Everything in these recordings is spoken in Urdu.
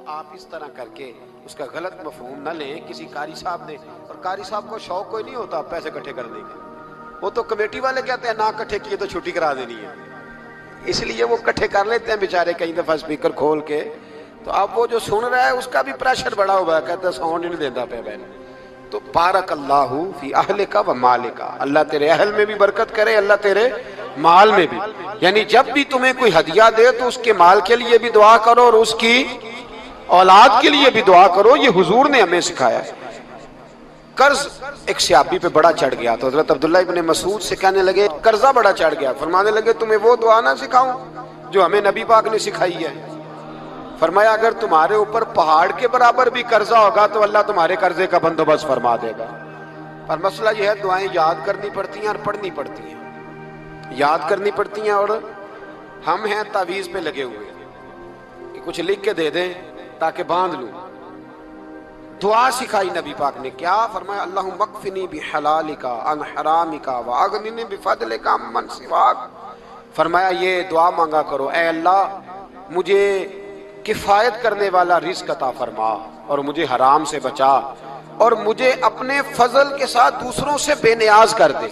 تو آپ اس طرح کر کے اس کا غلط مفہوم نہ لیں کسی قاری صاحب نے. اور قاری صاحب کو شوق کوئی نہیں ہوتا پیسے اکٹھے کرنے کے, وہ تو کمیٹی والے کہتے ہیں نہ اکٹھے کیے تو چھٹی کرا دینی ہے, اس لیے وہ اکٹھے کر لیتے ہیں بیچارے کئی دفعہ اسپیکر کھول کے. تو اب وہ جو سن رہا ہے اس کا بھی پریشر بڑا ہوا ہے, کہتا ہے ساؤنڈ نہیں دیتا پہ بہن. تو بارک اللہ فی اہلک و مالک, اللہ تیرے اہل میں بھی برکت کرے, اللہ تیرے مال میں بھی. یعنی جب بھی تمہیں کوئی ہدیہ دے تو اس کے مال کے لیے بھی دعا کرو اور اس کی اولاد کے لیے بھی دعا کرو. یہ حضور نے ہمیں سکھایا ہے. قرض ایک صحابی پہ بڑا چڑھ گیا تو حضرت عبداللہ ابن مسعود سے کہنے لگے قرضہ بڑا چڑھ گیا, فرمانے لگے تمہیں وہ دعا نہ سکھاؤں جو ہمیں نبی پاک نے سکھائی ہے. فرمایا اگر تمہارے اوپر پہاڑ کے برابر بھی قرضہ ہوگا تو اللہ تمہارے قرضے کا بندوبست فرما دے گا. پر مسئلہ یہ ہے دعائیں یاد کرنی پڑتی ہیں اور پڑھنی پڑتی ہیں, یاد کرنی پڑتی ہیں. اور ہم ہیں تعویذ پہ لگے ہوئے کہ کچھ لکھ کے دے دیں تاکہ باندھ لوں. دعا سکھائی نبی پاک نے, کیا فرمایا اللہم اکفنی بحلالک عن حرامک واغننی بفضلک عمن سواک. فرمایا یہ دعا مانگا کرو, اے اللہ مجھے کفایت کرنے والا رزق عطا فرما اور مجھے حرام سے بچا, اور مجھے اپنے فضل کے ساتھ دوسروں سے بے نیاز کر دے.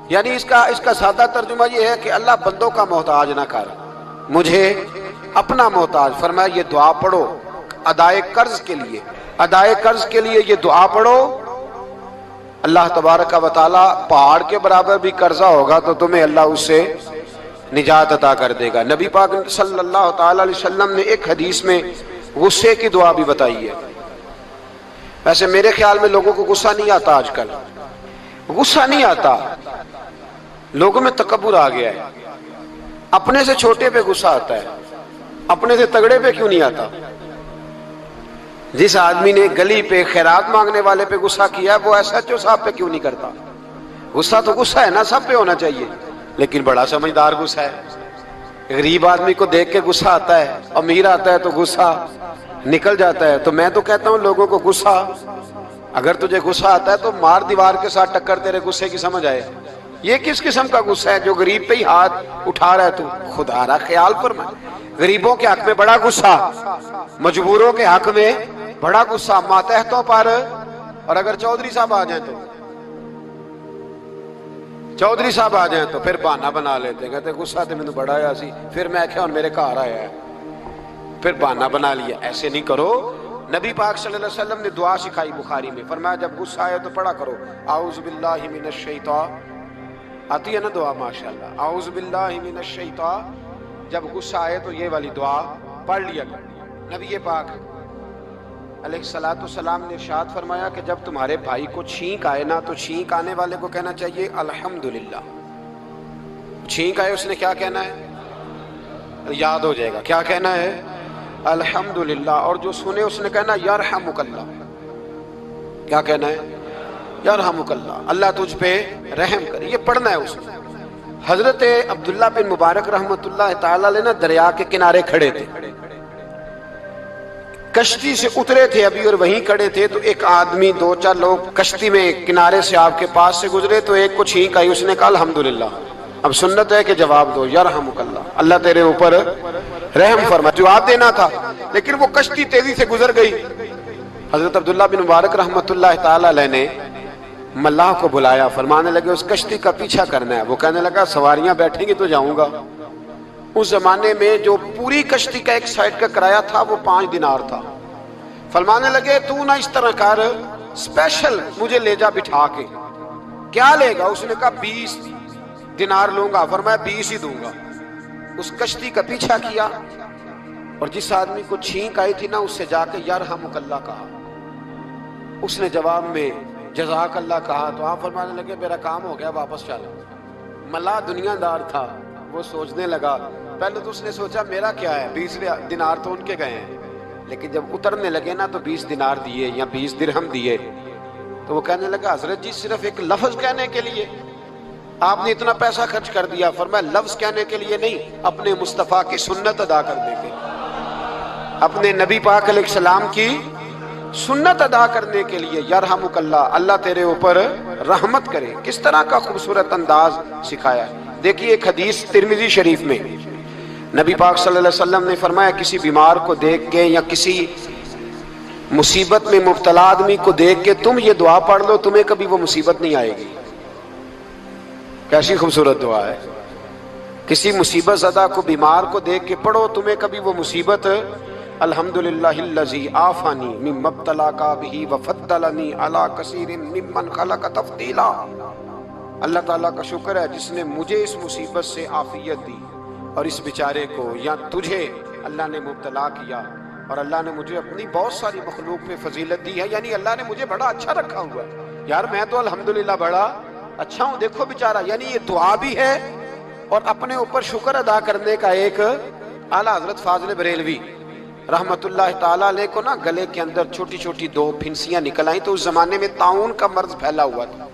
یعنی اس کا سادہ ترجمہ یہ ہے کہ اللہ بندوں کا محتاج نہ کر, مجھے اپنا محتاج. فرمایا یہ دعا پڑھو ادائے قرض کے لیے, ادائے قرض کے لیے یہ دعا پڑھو. اللہ تبارک و تعالی پہاڑ کے برابر بھی قرضہ ہوگا تو تمہیں اللہ اس سے نجات عطا کر دے گا. نبی پاک صلی اللہ تعالی علیہ وسلم نے ایک حدیث میں غصے کی دعا بھی بتائی ہے. ویسے میرے خیال میں لوگوں کو غصہ نہیں آتا, آج کل غصہ نہیں آتا, لوگوں میں تکبر آ گیا ہے. اپنے سے چھوٹے پہ غصہ آتا ہے, اپنے سے تگڑے پہ کیوں نہیں آتا؟ جس آدمی نے گلی پہ خیرات مانگنے والے پہ غصہ کیا وہ ایس ایچ او صاحب پہ کیوں نہیں کرتا؟ غصہ تو غصہ ہے نا, سب پہ ہونا چاہیے, لیکن بڑا سمجھدار غصہ ہے. غریب آدمی کو دیکھ کے غصہ آتا ہے, امیر آتا ہے تو غصہ نکل جاتا ہے. تو میں تو کہتا ہوں لوگوں کو غصہ, اگر تجھے غصہ آتا ہے تو مار دیوار کے ساتھ ٹکر تیرے غصے کی سمجھ آئے. یہ کس قسم کا غصہ ہے جو غریب پہ ہی ہاتھ اٹھا رہا ہے؟ تو خدا را خیال فرما. غریبوں کے حق میں بڑا غصہ, مجبوروں کے حق میں بڑا غصہ, ماتحتوں پر. اور اگر چودھری صاحب آ جائیں تو پھر بہانہ بنا لیتے, کہتے غصہ تو میں نے بڑا آیا سی, پھر میں کیا میرے گھر آیا ہے, پھر بہانہ بنا لیا. ایسے نہیں کرو. نبی پاک صلی اللہ علیہ وسلم نے دعا سکھائی بخاری میں, فرمایا جب غصہ آئے تو پڑھا کرو اعوذ باللہ من الشیطان. آتی ہے نا دعا ماشاءاللہ, اعوذ باللہ من الشیطان. جب غصہ آئے تو یہ والی دعا پڑھ لیا کرو. نبی پاک علیہ الصلوۃ والسلام نے ارشاد فرمایا کہ جب تمہارے بھائی کو چھینک آئے نا تو چھینک آنے والے کو کہنا چاہیے الحمدللہ. چھینک آئے اس نے کیا کہنا ہے؟ یاد ہو جائے گا, کیا کہنا ہے؟ الحمدللہ. اور جو سنے اس نے کہنا یرحمک اللہ. کیا کہنا ہے؟ یرحمک اللہ, اللہ تجھ پہ رحم کرے. یہ پڑھنا ہے اس نے. حضرت عبداللہ بن مبارک رحمۃ اللہ تعالی علیہ نا دریا کے کنارے کھڑے تھے, کشتی سے اترے تھے ابھی اور وہیں کھڑے تھے. تو ایک آدمی, دو چار لوگ کشتی میں کنارے سے آپ کے پاس سے گزرے تو ایک کو چھینک آئی, اس نے کہا الحمدللہ. اب سنت ہے کہ جواب دو یرحمک اللہ, اللہ تیرے اوپر رحم فرما. جواب دینا تھا لیکن وہ کشتی تیزی سے گزر گئی. حضرت عبداللہ بن مبارک رحمۃ اللہ تعالی علیہ نے ملاح کو بلایا, فرمانے لگے اس کشتی کا پیچھا کرنا ہے. وہ کہنے لگا سواریاں بیٹھیں گی تو جاؤں گا. اس زمانے میں جو پوری کشتی کا ایک سائڈ کا کرایہ تھا وہ 5 دینار تھا. فرمانے لگے تو نہ اس طرح کر, اسپیشل مجھے لے جا بٹھا کے. کیا لے گا؟ اس نے کہا 20 دینار لوں گا. فرمایا 20 ہی دوں گا. اس کشتی کا پیچھا کیا اور جس آدمی کو چھینک آئی تھی نا اس سے جا کے یرحمک اللہ کہا. اس نے جواب میں جزاک اللہ کہا. تو آپ فرمانے لگے میرا کام ہو گیا, واپس چلو. ملا دنیا دار تھا, وہ سوچنے لگا. پہلے تو اس نے سوچا میرا کیا ہے, 20 دینار تو ان کے گئے ہیں. لیکن جب اترنے لگے نا تو 20 دینار دیے یا 20 درہم دیے. تو وہ کہنے لگا حضرت جی صرف ایک لفظ کہنے کے لیے آپ نے اتنا پیسہ خرچ کر دیا. فرمایا لفظ کہنے کے لیے نہیں, اپنے مصطفیٰ کی سنت ادا کرنے کے, اپنے نبی پاک علیہ السلام کی سنت ادا کرنے کے لیے. یرحمک اللہ, اللہ تیرے اوپر رحمت کرے. کس طرح کا خوبصورت انداز سکھایا ہے. دیکھیے ایک حدیث ترمذی شریف میں نبی پاک صلی اللہ علیہ وسلم نے فرمایا کسی بیمار کو دیکھ کے یا کسی مصیبت میں مبتلا آدمی کو دیکھ کے تم یہ دعا پڑھ لو، تمہیں کبھی وہ مصیبت نہیں آئے گی۔ کیسی خوبصورت دعا ہے۔ کسی مصیبت زدہ کو بیمار کو دیکھ کے پڑھو، تمہیں کبھی وہ مصیبت الحمدللہ الذی عافانی مما ابتلاک بہ وفضلنی علی کثیر ممن خلق تفضیلا۔ اللہ تعالیٰ کا شکر ہے جس نے مجھے اس مصیبت سے عافیت دی اور اس بیچارے کو یا تجھے اللہ نے مبتلا کیا، اور اللہ نے مجھے اپنی بہت ساری مخلوق پہ فضیلت دی ہے، یعنی اللہ نے مجھے بڑا اچھا رکھا ہوا ہے یار، میں تو الحمدللہ بڑا اچھا ہوں، دیکھو بیچارہ۔ یعنی یہ دعا بھی ہے اور اپنے اوپر شکر ادا کرنے کا ایک۔ اعلیٰ حضرت فاضل بریلوی رحمت اللہ تعالیٰ علیہ کو نا گلے کے اندر چھوٹی چھوٹی 2 پھنسیاں نکل آئیں، تو اس زمانے میں طاعون کا مرض پھیلا ہوا تھا۔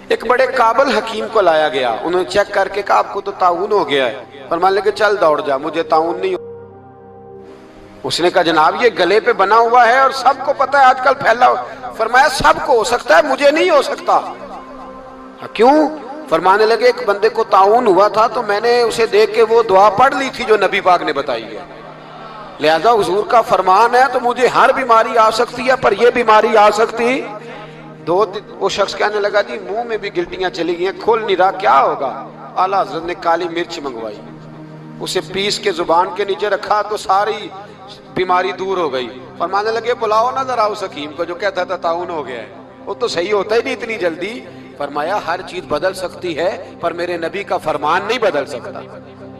ایک بڑے قابل حکیم کو لایا گیا، انہوں نے چیک کر کے کہا آپ کو تو طاعون ہو گیا ہے، فرمانے لگے چل دوڑ جا، مجھے طاعون نہیں ہو۔ اس نے کہا جناب یہ گلے پہ بنا ہوا ہے اور سب کو پتہ ہے آج کل پھیلا ہوا۔ فرمایا سب کو ہو سکتا ہے، مجھے نہیں ہو سکتا۔ کیوں؟ فرمانے لگے ایک بندے کو طاعون ہوا تھا تو میں نے اسے دیکھ کے وہ دعا پڑھ لی تھی جو نبی پاک نے بتائی ہے، لہذا حضور کا فرمان ہے تو مجھے ہر بیماری آ سکتی ہے پر یہ بیماری آ سکتی۔ وہ شخص کہنے لگا جی منہ میں بھی گلٹیاں چلی گئی ہیں، کھول نہیں رہا، کیا ہوگا؟ اعلیٰ حضرت نے کالی مرچ منگوائی، اسے پیس کے زبان کے نیچے رکھا تو ساری بیماری دور ہو گئی۔ فرمانے لگے بلاؤ نا ذرا اس حکیم کو جو کہتا تھا طاعون ہو گیا ہے، وہ تو صحیح ہوتا ہی نہیں اتنی جلدی۔ فرمایا ہر چیز بدل سکتی ہے پر میرے نبی کا فرمان نہیں بدل سکتا،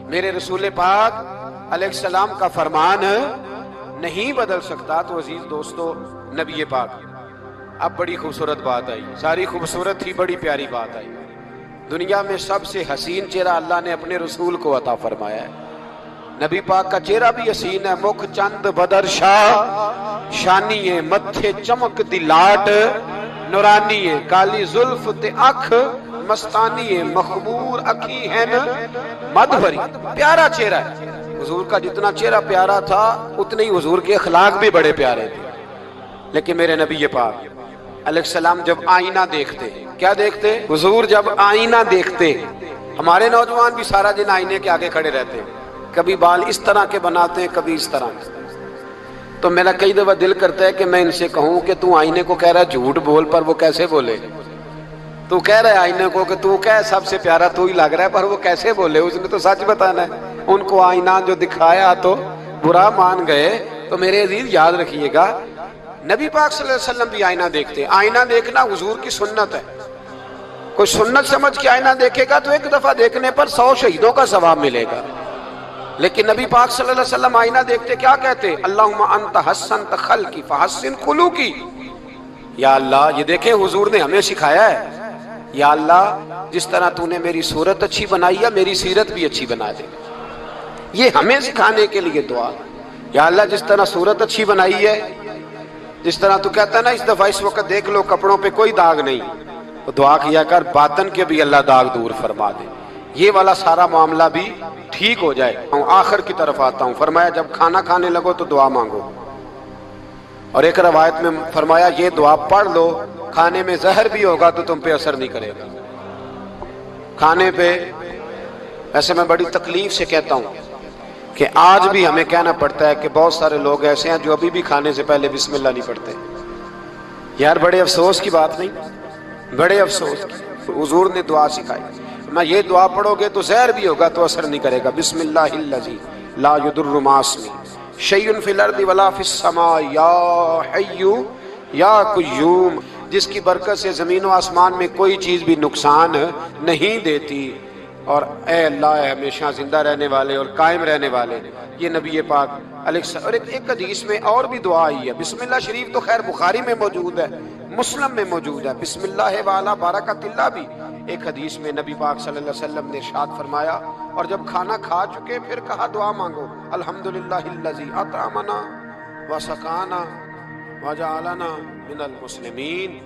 میرے رسول پاک علیہ السلام کا فرمان نہیں بدل سکتا۔ تو عزیز دوستو، نبی پاک اب بڑی خوبصورت بات آئی، ساری خوبصورت تھی، بڑی پیاری بات آئی۔ دنیا میں سب سے حسین چہرہ اللہ نے اپنے رسول کو عطا فرمایا ہے۔ نبی پاک کا چہرہ بھی حسین ہے، مکھ چند بدر شاہ شانی ہے، متھے چمک دی لاٹ نورانی ہے، کالی زلف تے اکھ مستانی ہے، مخمور اکھی ہے مد بھری۔ پیارا چہرہ ہے حضور کا، جتنا چہرہ پیارا تھا اتنے ہی حضور کے اخلاق بھی بڑے پیارے تھے۔ لیکن میرے نبی پاک علیہ السلام جب آئینہ دیکھتے، کیا دیکھتے؟ حضور جب آئینہ دیکھتے، ہمارے نوجوان بھی سارا دن آئینے کے آگے کھڑے رہتے، کبھی بال اس طرح کے بناتے ہیں کبھی اس طرح کے۔ تو میرا کئی دفعہ دل کرتا ہے کہ میں ان سے کہوں کہ تو آئینے کو کہہ رہا ہے جھوٹ بول، پر وہ کیسے بولے؟ تو کہہ رہا ہے آئینے کو کہ تو کہہ سب سے پیارا تو ہی لگ رہا ہے، پر وہ کیسے بولے؟ اس نے تو سچ بتانا ہے۔ ان کو آئینہ جو دکھایا تو برا مان گئے۔ تو میرے عزیز یاد رکھیے گا، نبی پاک صلی اللہ علیہ وسلم بھی آئینہ دیکھتے۔ آئینہ دیکھنا حضور کی سنت ہے، کوئی سنت سمجھ کے آئینہ دیکھے گا تو ایک دفعہ دیکھنے پر 100 شہیدوں کا ثواب ملے گا۔ لیکن نبی پاک صلی اللہ علیہ وسلم آئینہ دیکھتے کیا کہتے؟ اللہم انت حسنت خلقی فحسن خلوقی۔ یا اللہ، یہ دیکھیں حضور نے ہمیں سکھایا ہے، یا اللہ جس طرح تو نے میری صورت اچھی بنائی ہے میری سیرت بھی اچھی بنا دے۔ یہ ہمیں سکھانے کے لیے دعا، یا اللہ جس طرح صورت اچھی بنائی ہے، جس طرح تو کہتا ہے نا اس دفعہ اس وقت دیکھ لو کپڑوں پہ کوئی داغ نہیں، تو دعا کیا کر باطن کے بھی اللہ داغ دور فرما دے، یہ والا سارا معاملہ بھی ٹھیک ہو جائے۔ آخر کی طرف آتا ہوں، فرمایا جب کھانا کھانے لگو تو دعا مانگو، اور ایک روایت میں فرمایا یہ دعا پڑھ لو، کھانے میں زہر بھی ہوگا تو تم پہ اثر نہیں کرے گا۔ کھانے پہ ایسے میں بڑی تکلیف سے کہتا ہوں کہ آج بھی ہمیں کہنا پڑتا ہے کہ بہت سارے لوگ ایسے ہیں جو ابھی بھی کھانے سے پہلے بسم اللہ نہیں پڑھتے۔ یار بڑے افسوس کی بات نہیں، بڑے افسوس کی۔ حضور نے دعا سکھائی، میں یہ دعا پڑھو گے تو زہر بھی ہوگا تو اثر نہیں کرے گا۔ بسم اللہ الذی لا یضر مع اسمہ شیء فی الارض ولا فی السماء یا حی یا قیوم، جس کی برکت سے زمین و آسمان میں کوئی چیز بھی نقصان نہیں دیتی، اور اے اللہ اے ہمیشہ زندہ رہنے والے اور قائم رہنے والے۔ یہ نبی پاک علیہ السلام۔ اور ایک حدیث میں اور بھی دعا آئی ہے، بسم اللہ شریف تو خیر بخاری میں موجود ہے، مسلم میں موجود ہے، بسم اللہ وعلی برکت اللہ بھی ایک حدیث میں نبی پاک صلی اللہ علیہ وسلم نے ارشاد فرمایا۔ اور جب کھانا کھا چکے پھر کہا دعا مانگو، الحمدللہ الذی اطعمنا وسقانا وجعلنا من المسلمین۔